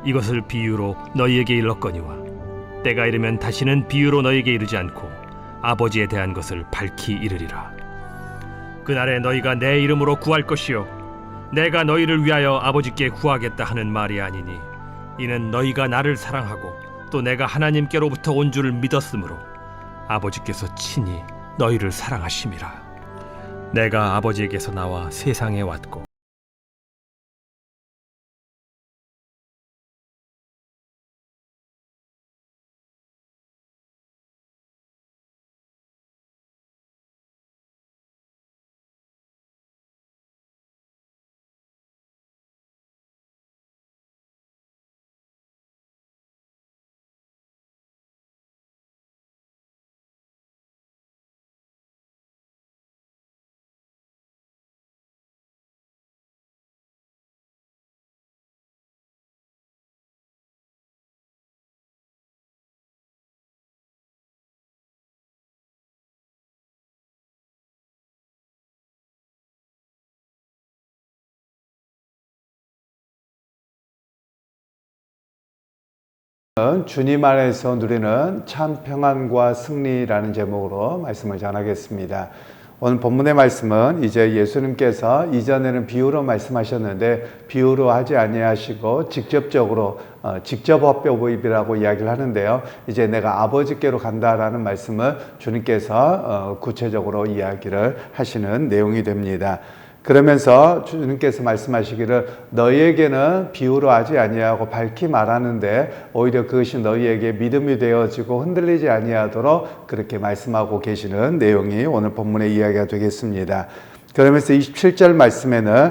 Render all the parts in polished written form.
이것을 비유로 너희에게 일렀거니와 때가 이르면 다시는 비유로 너희에게 이르지 않고 아버지에 대한 것을 밝히 이르리라. 그날에 너희가 내 이름으로 구할 것이요 내가 너희를 위하여 아버지께 구하겠다 하는 말이 아니니 이는 너희가 나를 사랑하고 또 내가 하나님께로부터 온 줄을 믿었으므로 아버지께서 친히 너희를 사랑하심이라. 내가 아버지에게서 나와 세상에 왔고 주님 안에서 누리는 참 평안과 승리라는 제목으로 말씀을 전하겠습니다. 오늘 본문의 말씀은 이제 예수님께서 이전에는 비유로 말씀하셨는데 비유로 하지 아니하시고 직접적으로 직접 화법이라고 이야기를 하는데요. 이제 내가 아버지께로 간다라는 말씀을 주님께서 구체적으로 이야기를 하시는 내용이 됩니다. 그러면서 주님께서 말씀하시기를 너희에게는 비유로 하지 아니하고 밝히 말하는데 오히려 그것이 너희에게 믿음이 되어지고 흔들리지 아니하도록 그렇게 말씀하고 계시는 내용이 오늘 본문의 이야기가 되겠습니다. 그러면서 27절 말씀에는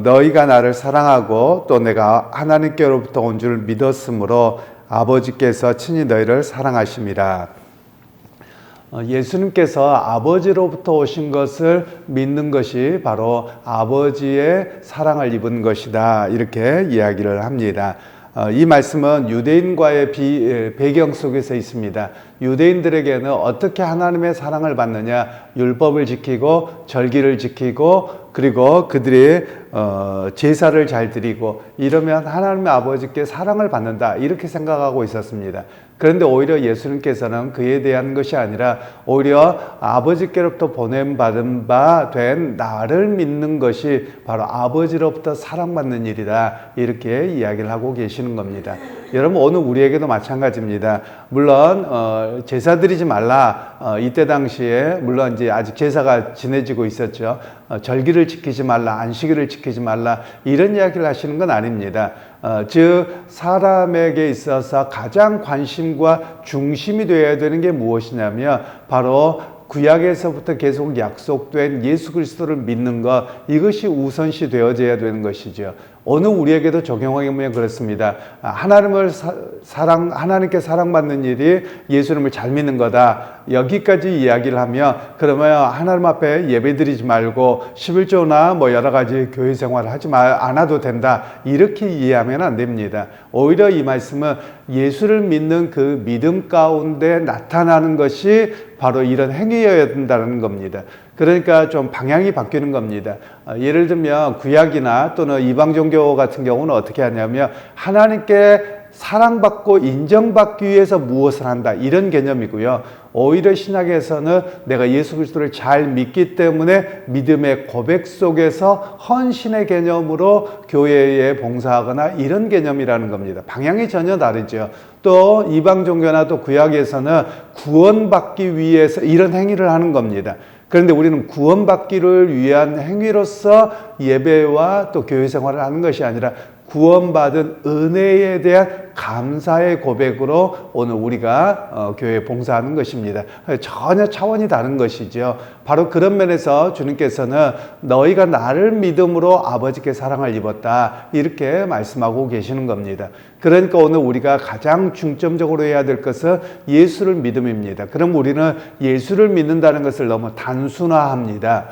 너희가 나를 사랑하고 또 내가 하나님께로부터 온 줄 믿었으므로 아버지께서 친히 너희를 사랑하심이라. 예수님께서 아버지로부터 오신 것을 믿는 것이 바로 아버지의 사랑을 입은 것이다, 이렇게 이야기를 합니다. 이 말씀은 유대인과의 배경 속에서 있습니다. 유대인들에게는 어떻게 하나님의 사랑을 받느냐, 율법을 지키고 절기를 지키고 그리고 그들이 제사를 잘 드리고 이러면 하나님의 아버지께 사랑을 받는다, 이렇게 생각하고 있었습니다. 그런데 오히려 예수님께서는 그에 대한 것이 아니라 오히려 아버지께로부터 보냄받은 바 된 나를 믿는 것이 바로 아버지로부터 사랑받는 일이다, 이렇게 이야기를 하고 계시는 겁니다. 여러분, 오늘 우리에게도 마찬가지입니다. 물론 제사 드리지 말라, 이때 당시에 물론 이제 아직 제사가 지내지고 있었죠. 절기를 지키지 말라, 안식일을 지키지 말라, 이런 이야기를 하시는 건 아닙니다. 즉 사람에게 있어서 가장 관심과 중심이 되어야 되는 게 무엇이냐면 바로 구약에서부터 계속 약속된 예수 그리스도를 믿는 것, 이것이 우선시 되어져야 되는 것이죠. 오늘 우리에게도 적용하게 보면 그렇습니다. 하나님께 사랑받는 일이 예수님을 잘 믿는 거다, 여기까지 이야기를 하면 그러면 하나님 앞에 예배드리지 말고 11조나 뭐 여러 가지 교회 생활을 하지 않아도 된다, 이렇게 이해하면 안 됩니다. 오히려 이 말씀은 예수를 믿는 그 믿음 가운데 나타나는 것이 바로 이런 행위여야 된다는 겁니다. 그러니까 좀 방향이 바뀌는 겁니다. 예를 들면 구약이나 또는 이방 종교 같은 경우는 어떻게 하냐면 하나님께 사랑받고 인정받기 위해서 무엇을 한다, 이런 개념이고요. 오히려 신약에서는 내가 예수 그리스도를 잘 믿기 때문에 믿음의 고백 속에서 헌신의 개념으로 교회에 봉사하거나 이런 개념이라는 겁니다. 방향이 전혀 다르죠. 또 이방 종교나 또 구약에서는 구원받기 위해서 이런 행위를 하는 겁니다. 그런데 우리는 구원받기를 위한 행위로서 예배와 또 교회 생활을 하는 것이 아니라 구원받은 은혜에 대한 감사의 고백으로 오늘 우리가 교회에 봉사하는 것입니다. 전혀 차원이 다른 것이죠. 바로 그런 면에서 주님께서는 너희가 나를 믿음으로 아버지께 사랑을 입었다, 이렇게 말씀하고 계시는 겁니다. 그러니까 오늘 우리가 가장 중점적으로 해야 될 것은 예수를 믿음입니다. 그럼 우리는 예수를 믿는다는 것을 너무 단순화합니다.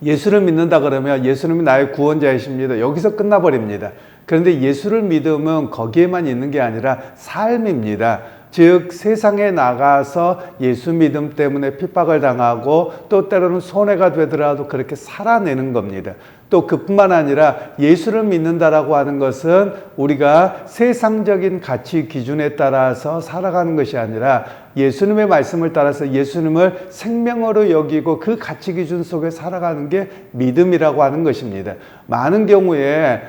예수를 믿는다 그러면 예수님이 나의 구원자이십니다, 여기서 끝나버립니다. 그런데 예수를 믿으면 거기에만 있는 게 아니라 삶입니다. 즉 세상에 나가서 예수 믿음 때문에 핍박을 당하고 또 때로는 손해가 되더라도 그렇게 살아내는 겁니다. 또 그뿐만 아니라 예수를 믿는다라고 하는 것은 우리가 세상적인 가치 기준에 따라서 살아가는 것이 아니라 예수님의 말씀을 따라서 예수님을 생명으로 여기고 그 가치 기준 속에 살아가는 게 믿음이라고 하는 것입니다. 많은 경우에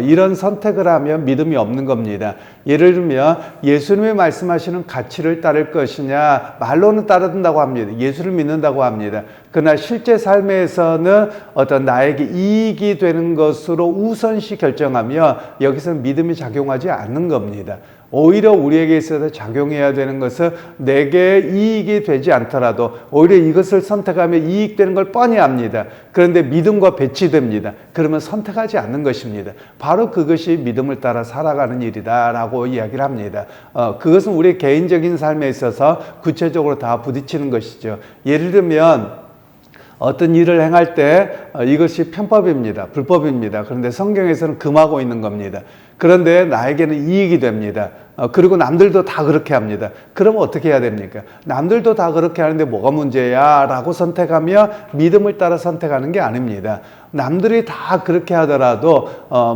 이런 선택을 하면 믿음이 없는 겁니다. 예를 들면 예수님의 말씀하시는 가치를 따를 것이냐, 말로는 따른다고 합니다. 예수를 믿는다고 합니다. 그러나 실제 삶에서는 어떤 나에게 이익이 되는 것으로 우선시 결정하면 여기서는 믿음이 작용하지 않는 겁니다. 오히려 우리에게 있어서 작용해야 되는 것은 내게 이익이 되지 않더라도 오히려 이것을 선택하면 이익되는 걸 뻔히 압니다. 그런데 믿음과 배치됩니다. 그러면 선택하지 않는 것입니다. 바로 그것이 믿음을 따라 살아가는 일이다 라고 이야기를 합니다. 그것은 우리의 개인적인 삶에 있어서 구체적으로 다 부딪히는 것이죠. 예를 들면 어떤 일을 행할 때 이것이 편법입니다. 불법입니다. 그런데 성경에서는 금하고 있는 겁니다. 그런데 나에게는 이익이 됩니다. 그리고 남들도 다 그렇게 합니다. 그러면 어떻게 해야 됩니까? 남들도 다 그렇게 하는데 뭐가 문제야? 라고 선택하며 믿음을 따라 선택하는 게 아닙니다. 남들이 다 그렇게 하더라도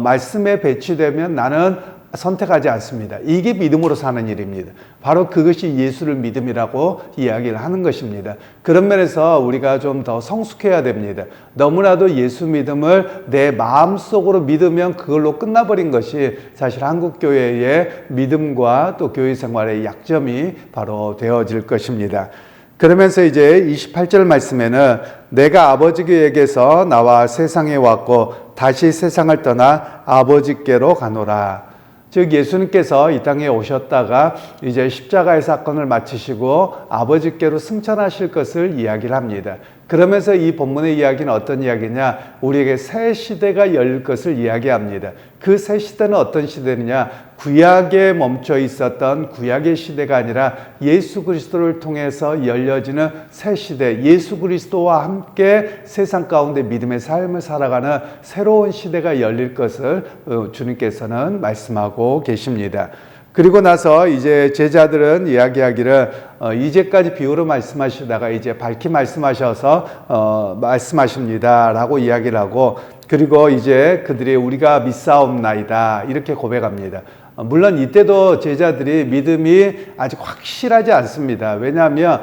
말씀에 배치되면 나는 선택하지 않습니다. 이게 믿음으로 사는 일입니다. 바로 그것이 예수를 믿음이라고 이야기를 하는 것입니다. 그런 면에서 우리가 좀 더 성숙해야 됩니다. 너무나도 예수 믿음을 내 마음속으로 믿으면 그걸로 끝나버린 것이 사실 한국교회의 믿음과 또 교회 생활의 약점이 바로 되어질 것입니다. 그러면서 이제 28절 말씀에는 내가 아버지께에게서 나와 세상에 왔고 다시 세상을 떠나 아버지께로 가노라. 즉 예수님께서 이 땅에 오셨다가 이제 십자가의 사건을 마치시고 아버지께로 승천하실 것을 이야기를 합니다. 그러면서 이 본문의 이야기는 어떤 이야기냐? 우리에게 새 시대가 열릴 것을 이야기합니다. 그 새 시대는 어떤 시대냐? 구약에 멈춰 있었던 구약의 시대가 아니라 예수 그리스도를 통해서 열려지는 새 시대, 예수 그리스도와 함께 세상 가운데 믿음의 삶을 살아가는 새로운 시대가 열릴 것을 주님께서는 말씀하고 계십니다. 그리고 나서 이제 제자들은 이야기하기를 이제까지 비유로 말씀하시다가 이제 밝히 말씀하셔서 말씀하십니다 라고 이야기를 하고, 그리고 이제 그들이 우리가 믿사옵나이다 이렇게 고백합니다. 물론 이때도 제자들이 믿음이 아직 확실하지 않습니다. 왜냐하면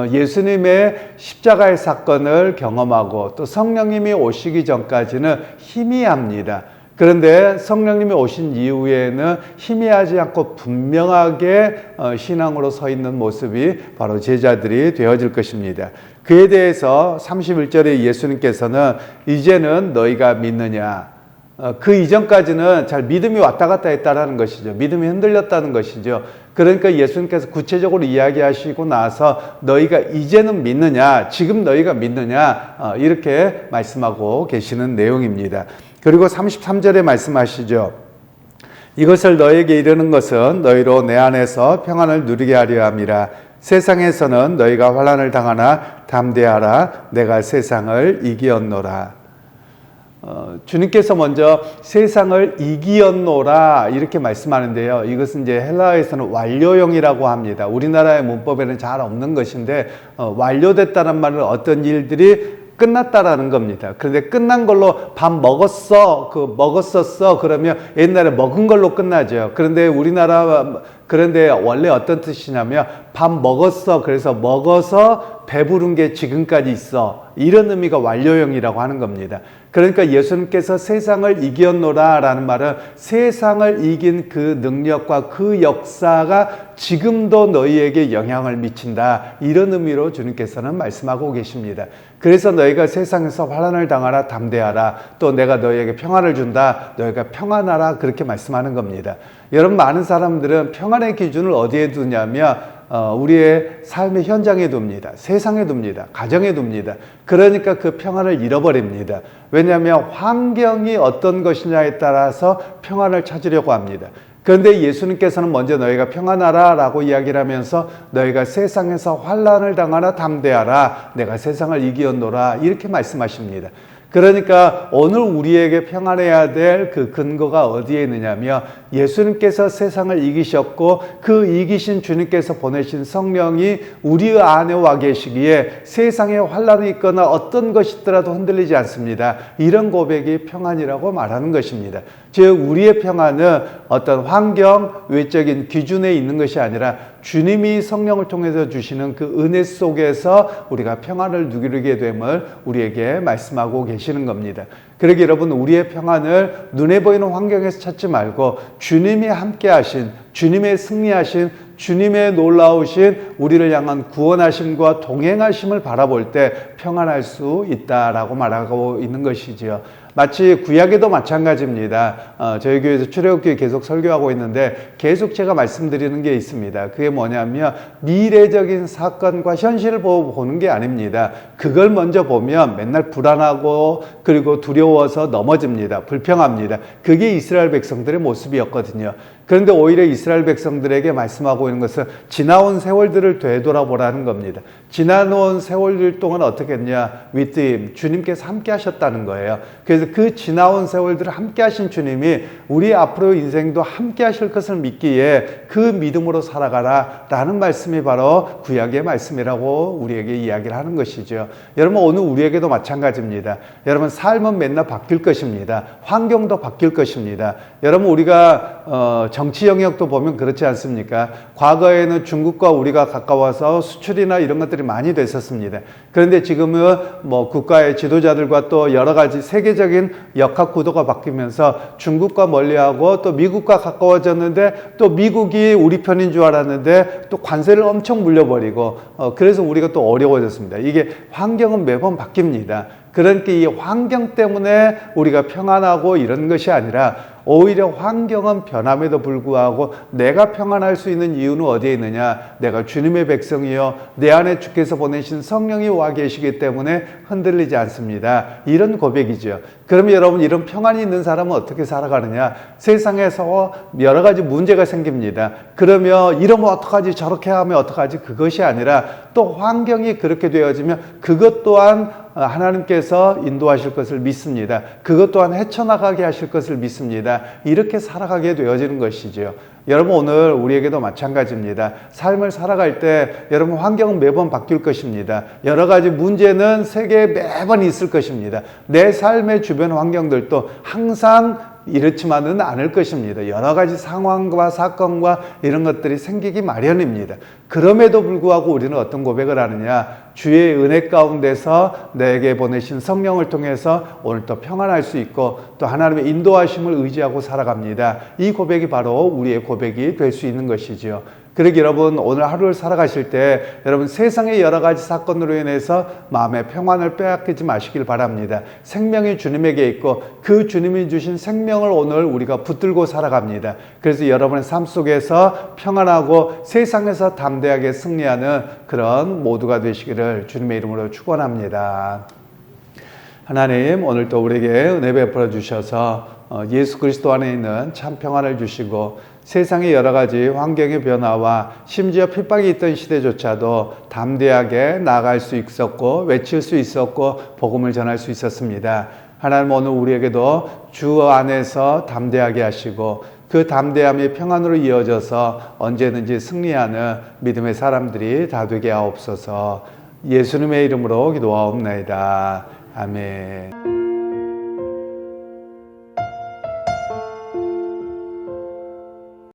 예수님의 십자가의 사건을 경험하고 또 성령님이 오시기 전까지는 희미합니다. 그런데 성령님이 오신 이후에는 희미하지 않고 분명하게 신앙으로 서 있는 모습이 바로 제자들이 되어질 것입니다. 그에 대해서 31절에 예수님께서는 이제는 너희가 믿느냐, 그 이전까지는 잘 믿음이 왔다 갔다 했다라는 것이죠. 믿음이 흔들렸다는 것이죠. 그러니까 예수님께서 구체적으로 이야기하시고 나서 너희가 이제는 믿느냐, 지금 너희가 믿느냐 이렇게 말씀하고 계시는 내용입니다. 그리고 33절에 말씀하시죠. 이것을 너에게 이르는 것은 너희로 내 안에서 평안을 누리게 하려 함이라. 세상에서는 너희가 환난을 당하나 담대하라. 내가 세상을 이기었노라. 주님께서 먼저 세상을 이기었노라 이렇게 말씀하는데요. 이것은 이제 헬라어에서는 완료형이라고 합니다. 우리나라의 문법에는 잘 없는 것인데 완료됐다는 말은 어떤 일들이 끝났다라는 겁니다. 그런데 끝난 걸로 밥 먹었어, 먹었었어 그러면 옛날에 먹은 걸로 끝나죠. 그런데 그런데 원래 어떤 뜻이냐면 밥 먹었어, 그래서 먹어서 배부른 게 지금까지 있어, 이런 의미가 완료형이라고 하는 겁니다. 그러니까 예수님께서 세상을 이겼노라 라는 말은 세상을 이긴 그 능력과 그 역사가 지금도 너희에게 영향을 미친다, 이런 의미로 주님께서는 말씀하고 계십니다. 그래서 너희가 세상에서 환난을 당하라 담대하라, 또 내가 너희에게 평안을 준다, 너희가 평안하라, 그렇게 말씀하는 겁니다. 여러분, 많은 사람들은 평안의 기준을 어디에 두냐면 우리의 삶의 현장에 둡니다. 세상에 둡니다. 가정에 둡니다. 그러니까 그 평안을 잃어버립니다. 왜냐하면 환경이 어떤 것이냐에 따라서 평안을 찾으려고 합니다. 그런데 예수님께서는 먼저 너희가 평안하라 라고 이야기를 하면서 너희가 세상에서 환난을 당하나 담대하라, 내가 세상을 이기었노라, 이렇게 말씀하십니다. 그러니까 오늘 우리에게 평안해야 될 그 근거가 어디에 있느냐면 예수님께서 세상을 이기셨고 그 이기신 주님께서 보내신 성령이 우리 안에 와 계시기에 세상에 환란이 있거나 어떤 것이 있더라도 흔들리지 않습니다. 이런 고백이 평안이라고 말하는 것입니다. 즉 우리의 평안은 어떤 환경, 외적인 기준에 있는 것이 아니라 주님이 성령을 통해서 주시는 그 은혜 속에서 우리가 평안을 누리게 됨을 우리에게 말씀하고 계시는 겁니다. 그러기 여러분, 우리의 평안을 눈에 보이는 환경에서 찾지 말고 주님이 함께 하신, 주님의 승리하신, 주님의 놀라우신 우리를 향한 구원하심과 동행하심을 바라볼 때 평안할 수 있다라고 말하고 있는 것이지요. 마치 구약에도 마찬가지입니다. 저희 교회에서 출애굽기 계속 설교하고 있는데 계속 제가 말씀드리는 게 있습니다. 그게 뭐냐면 미래적인 사건과 현실을 보는 게 아닙니다. 그걸 먼저 보면 맨날 불안하고 그리고 두려워서 넘어집니다. 불평합니다. 그게 이스라엘 백성들의 모습이었거든요. 그런데 오히려 이스라엘 백성들에게 말씀하고 있는 것은 지나온 세월들을 되돌아보라는 겁니다. 지나온 세월들 동안 어떻게 했냐? with him, 주님께서 함께 하셨다는 거예요. 그래서 그 지나온 세월들을 함께 하신 주님이 우리 앞으로 인생도 함께 하실 것을 믿기에 그 믿음으로 살아가라 라는 말씀이 바로 구약의 말씀이라고 우리에게 이야기를 하는 것이죠. 여러분, 오늘 우리에게도 마찬가지입니다. 여러분, 삶은 맨날 바뀔 것입니다. 환경도 바뀔 것입니다. 여러분, 우리가 정치 영역도 보면 그렇지 않습니까? 과거에는 중국과 우리가 가까워서 수출이나 이런 것들이 많이 됐었습니다. 그런데 지금은 뭐 국가의 지도자들과 또 여러 가지 세계적인 역학 구도가 바뀌면서 중국과 멀리하고 또 미국과 가까워졌는데 또 미국이 우리 편인 줄 알았는데 또 관세를 엄청 물려버리고 그래서 우리가 또 어려워졌습니다. 이게 환경은 매번 바뀝니다. 그러니까 이 환경 때문에 우리가 평안하고 이런 것이 아니라 오히려 환경은 변함에도 불구하고 내가 평안할 수 있는 이유는 어디에 있느냐? 내가 주님의 백성이요 내 안에 주께서 보내신 성령이 와 계시기 때문에 흔들리지 않습니다. 이런 고백이죠. 그러면 여러분, 이런 평안이 있는 사람은 어떻게 살아가느냐? 세상에서 여러 가지 문제가 생깁니다. 그러면 이러면 어떡하지? 저렇게 하면 어떡하지? 그것이 아니라 또 환경이 그렇게 되어지면 그것 또한 하나님께서 인도하실 것을 믿습니다. 그것 또한 헤쳐나가게 하실 것을 믿습니다. 이렇게 살아가게 되어지는 것이죠. 여러분, 오늘 우리에게도 마찬가지입니다. 삶을 살아갈 때 여러분, 환경은 매번 바뀔 것입니다. 여러 가지 문제는 세계에 매번 있을 것입니다. 내 삶의 주변 환경들도 항상 이렇지만은 않을 것입니다. 여러 가지 상황과 사건과 이런 것들이 생기기 마련입니다. 그럼에도 불구하고 우리는 어떤 고백을 하느냐? 주의 은혜 가운데서 내게 보내신 성령을 통해서 오늘 또 평안할 수 있고 또 하나님의 인도하심을 의지하고 살아갑니다. 이 고백이 바로 우리의 고백이 될 수 있는 것이지요. 그러기 여러분, 오늘 하루를 살아가실 때 여러분, 세상의 여러 가지 사건으로 인해서 마음의 평안을 빼앗기지 마시길 바랍니다. 생명이 주님에게 있고 그 주님이 주신 생명을 오늘 우리가 붙들고 살아갑니다. 그래서 여러분의 삶 속에서 평안하고 세상에서 담대하게 승리하는 그런 모두가 되시기를 주님의 이름으로 축원합니다. 하나님, 오늘 또 우리에게 은혜 베풀어 주셔서 예수 그리스도 안에 있는 참 평안을 주시고 세상의 여러 가지 환경의 변화와 심지어 핍박이 있던 시대조차도 담대하게 나아갈 수 있었고 외칠 수 있었고 복음을 전할 수 있었습니다. 하나님, 오늘 우리에게도 주 안에서 담대하게 하시고 그 담대함이 평안으로 이어져서 언제든지 승리하는 믿음의 사람들이 다 되게 하옵소서. 예수님의 이름으로 기도하옵나이다. 아멘.